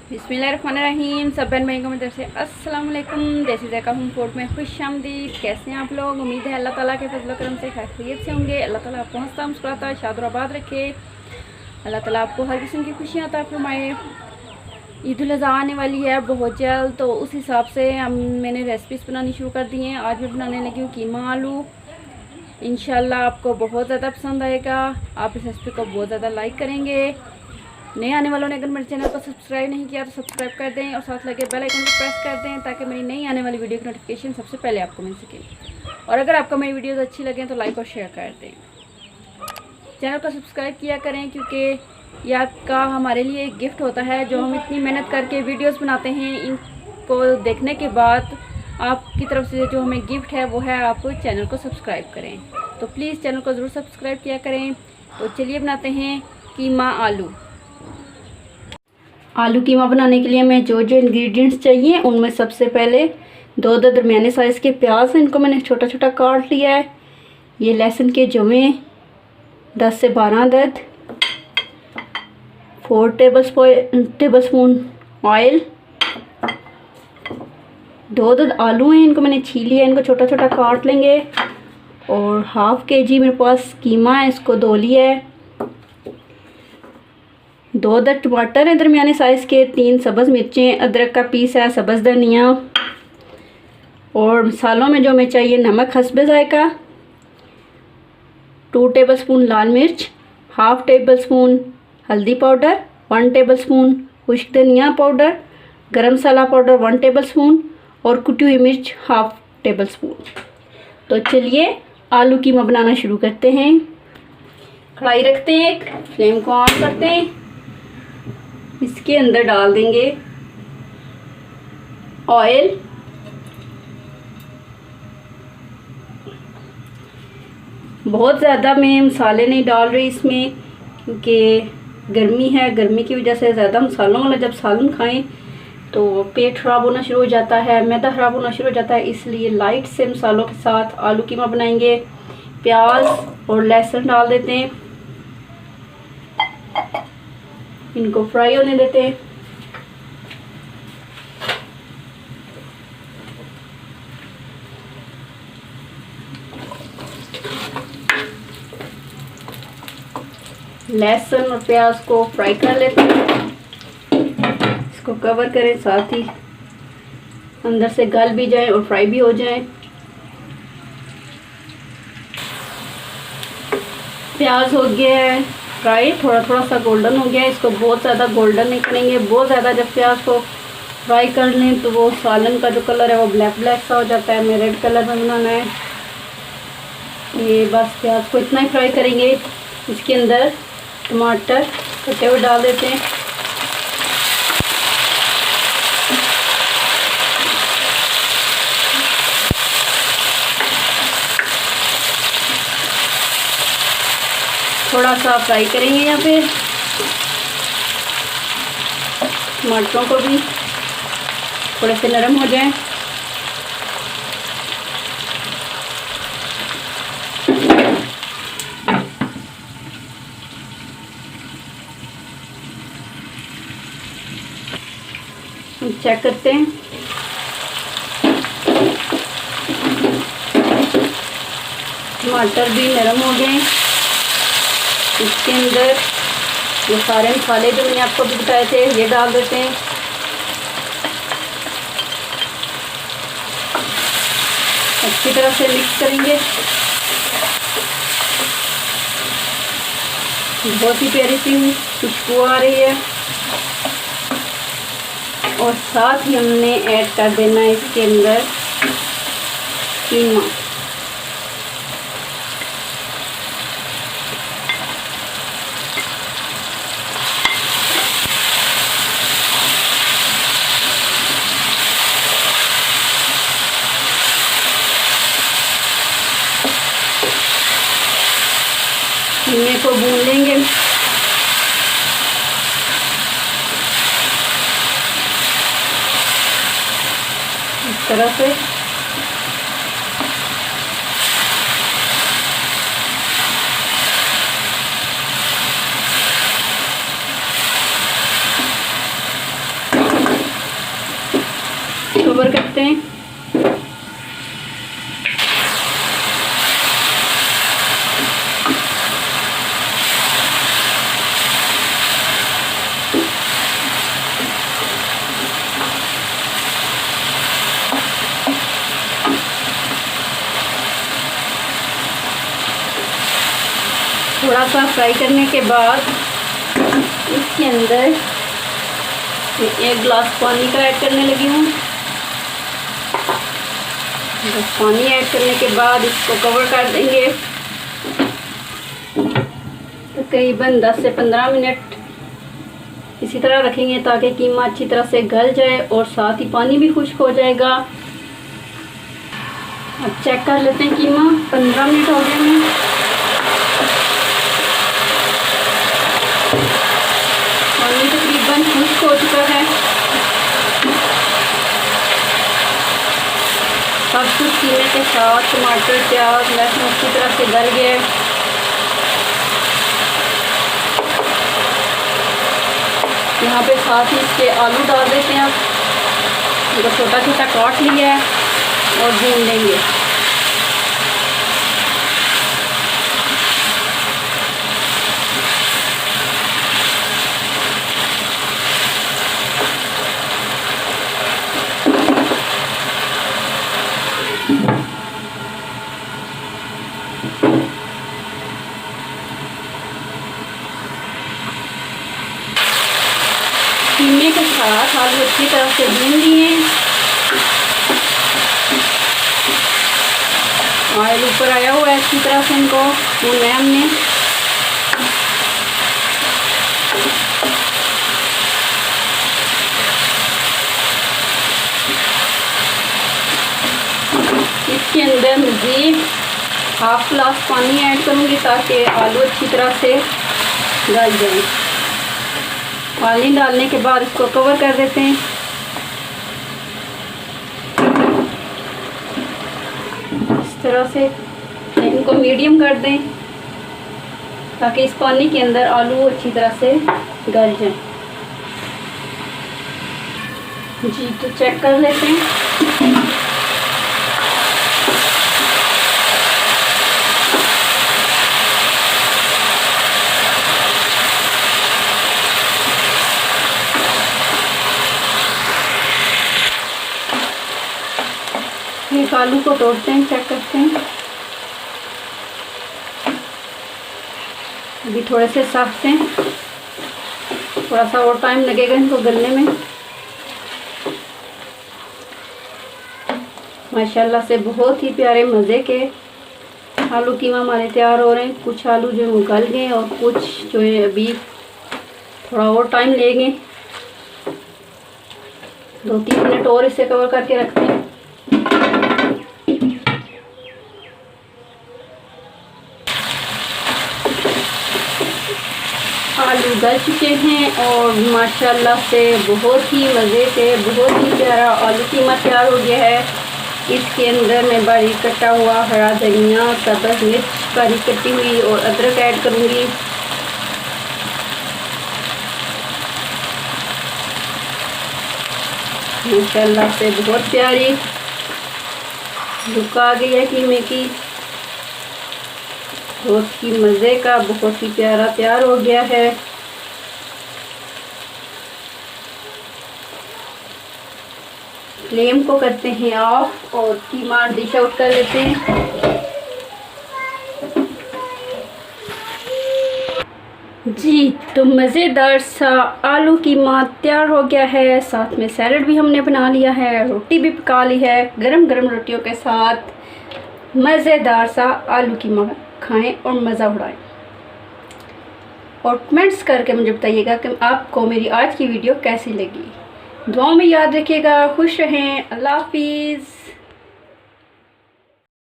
बिस्मिल्लाहिर्रहमानिर्रहीम। सब बहन भाई को मेरी तरफ से अस्सलाम वालेकुम। देसी ज़ायका होम फूड में खुश आमदीद। कैसे हैं आप लोग? उम्मीद है अल्लाह ताला के फजल करम से खैरियत से होंगे। अल्लाह ताला आपको हंसता मुस्कुराता शाद और आबाद रखे। अल्लाह ताला आपको हर किस्म की खुशियाँ अता फरमाए। ईद उल अज़हा आने वाली है बहुत जल्द, तो उस हिसाब से मैंने रेसिपीज़ बनानी शुरू कर दी हैं। आज मैं बनाने लगी हूँ कीमा आलू। इंशाल्लाह आपको बहुत ज़्यादा पसंद आएगा। आप इस रेसिपी को बहुत ज़्यादा लाइक करेंगे। नए आने वालों ने अगर मेरे चैनल को सब्सक्राइब नहीं किया तो सब्सक्राइब कर दें और साथ लगे बेल आइकन को प्रेस कर दें ताकि मेरी नई आने वाली वीडियो की नोटिफिकेशन सबसे पहले आपको मिल सके। और अगर आपको मेरी वीडियोस अच्छी लगें तो लाइक और शेयर कर दें। चैनल को सब्सक्राइब किया करें क्योंकि ये आपका हमारे लिए एक गिफ्ट होता है। जो हम इतनी मेहनत करके वीडियोज़ बनाते हैं, इनको देखने के बाद आपकी तरफ से जो हमें गिफ्ट है वो है आप चैनल को सब्सक्राइब करें। तो प्लीज़ चैनल को ज़रूर सब्सक्राइब किया करें। तो चलिए बनाते हैं कीमा आलू। आलू कीमा बनाने के लिए हमें जो जो इंग्रेडिएंट्स चाहिए उनमें सबसे पहले दो दरमियाने साइज़ के प्याज, इनको मैंने छोटा छोटा काट लिया है। ये लहसुन के जवे 10 से 12 अदद, 4 टेबलस्पून ऑयल, 2 अदद आलू हैं, इनको मैंने छील लिया, इनको छोटा छोटा काट लेंगे। और हाफ kg मेरे पास कीमा है, इसको धो लिया है। 2 अदद टमाटर हैं दरमियाने साइज़ के, 3 सब्ज़ मिर्चें, अदरक का पीस है, सब्ज़ धनिया। और मसालों में जो हमें चाहिए नमक हस्बे ज़ायका, 2 टेबलस्पून लाल मिर्च, हाफ टेबलस्पून हल्दी पाउडर, 1 टेबलस्पून खुश्क धनिया पाउडर, गरम मसाला पाउडर 1 टेबलस्पून और कुटी हुई मिर्च हाफ टेबलस्पून। तो चलिए आलू कीमा बनाना शुरू करते हैं। कढ़ाई रखते हैं, फ्लेम को ऑन करते हैं। इसके अंदर डाल देंगे ऑयल, बहुत ज़्यादा मैं मसाले नहीं डाल रही इसमें क्योंकि गर्मी है। गर्मी की वजह से ज़्यादा मसालों वाला जब सालन खाएं तो पेट ख़राब होना शुरू हो जाता है, मैदा ख़राब होना शुरू हो जाता है। इसलिए लाइट से मसालों के साथ आलू कीमा बनाएंगे। प्याज और लहसुन डाल देते हैं, इनको फ्राई होने देते हैं। लहसुन और प्याज को फ्राई कर लेते हैं। इसको कवर करें, साथ ही अंदर से गल भी जाए और फ्राई भी हो जाए। प्याज हो गया है फ्राई, थोड़ा थोड़ा सा गोल्डन हो गया है। इसको बहुत ज़्यादा गोल्डन नहीं करेंगे। बहुत ज़्यादा जब प्याज को फ्राई कर लें तो वो सालन का जो कलर है वो ब्लैक ब्लैक सा हो जाता है। हमें रेड कलर में बनाना है। ये बस प्याज को इतना ही फ्राई करेंगे। इसके अंदर टमाटर कटे हुए डाल देते हैं। थोड़ा सा फ्राई करेंगे यहाँ पे टमाटरों को भी थोड़े से नरम हो जाएं। हम चेक करते हैं। टमाटर भी नरम हो गए। इसके अंदर ये सारे मसाले जो मैंने आपको भी बताए थे ये डाल देते हैं। अच्छी तरह से मिक्स करेंगे। बहुत ही प्यारी सी खुशबू आ रही है। और साथ ही हमने ऐड कर देना है इसके अंदर कीमा। कीमे को भून लेंगे। इस तरह से कवर करते हैं। थोड़ा सा फ्राई करने के बाद इसके अंदर 1 गिलास पानी का ऐड करने लगी हूँ। बस पानी ऐड करने के बाद इसको कवर कर देंगे तकरीबन 10 से 15 मिनट इसी तरह रखेंगे ताकि कीमा अच्छी तरह से गल जाए और साथ ही पानी भी खुश्क हो जाएगा। अब चेक कर लेते हैं कीमा। 15 मिनट हो गए हैं। पानी तकरीबन खुश्क हो चुका है। सब कुछ कीमे के साथ टमाटर, प्याज, लहसुन अच्छी तरह से गल गए। यहाँ पे साथ ही इसके आलू डाल देते हैं। अब इनको छोटा छोटा काट लिया है और भून लेंगे। कीमे के साथ आलू अच्छी तरह से भून लिए। ऑयल ऊपर आया हुआ है, अच्छी तरह से इनको भूनना है हमने। इसके अंदर मज़ीद 1/2 गिलास पानी ऐड करूँगी ताकि आलू अच्छी तरह से गल जाए। पानी डालने के बाद इसको कवर कर देते हैं। इस तरह से फ्लेम को मीडियम कर दें ताकि इस पानी के अंदर आलू अच्छी तरह से गल जाए। जी तो चेक कर लेते हैं। एक आलू को तोड़ते हैं, चेक करते हैं। अभी थोड़े से सख्त हैं, थोड़ा सा और टाइम लगेगा इनको गलने में। माशाल्लाह से बहुत ही प्यारे मज़े के आलू कीमा हमारे तैयार हो रहे हैं। कुछ आलू जो गल गए और कुछ जो है अभी थोड़ा और टाइम लेंगे। 2-3 मिनट और इसे कवर करके रखते हैं। आलू गल चुके हैं और माशाल्लाह से बहुत ही मज़े से बहुत ही प्यारा आलू कीमा तैयार हो गया है। इसके अंदर मैं बारीक कटा हुआ हरा धनिया, सब्ज़ मिर्च बारीक कटी हुई और अदरक ऐड करूँगी। माशाल्लाह से बहुत प्यारी लुक आ गई है कीमे की। बहुत ही मज़े का बहुत ही प्यारा तैयार हो गया है। फ्लेम को करते हैं ऑफ और कीमा डिश आउट कर लेते हैं। जी तो मज़ेदार सा आलू कीमा तैयार हो गया है। साथ में सैलड भी हमने बना लिया है, रोटी भी पका ली है। गरम गरम रोटियों के साथ मज़ेदार सा आलू कीमा खाएं और मज़ा उड़ाएं। और कमेंट्स करके मुझे बताइएगा कि आपको मेरी आज की वीडियो कैसी लगी। दुआओं में याद रखिएगा। खुश रहें। अल्लाह हाफिज़।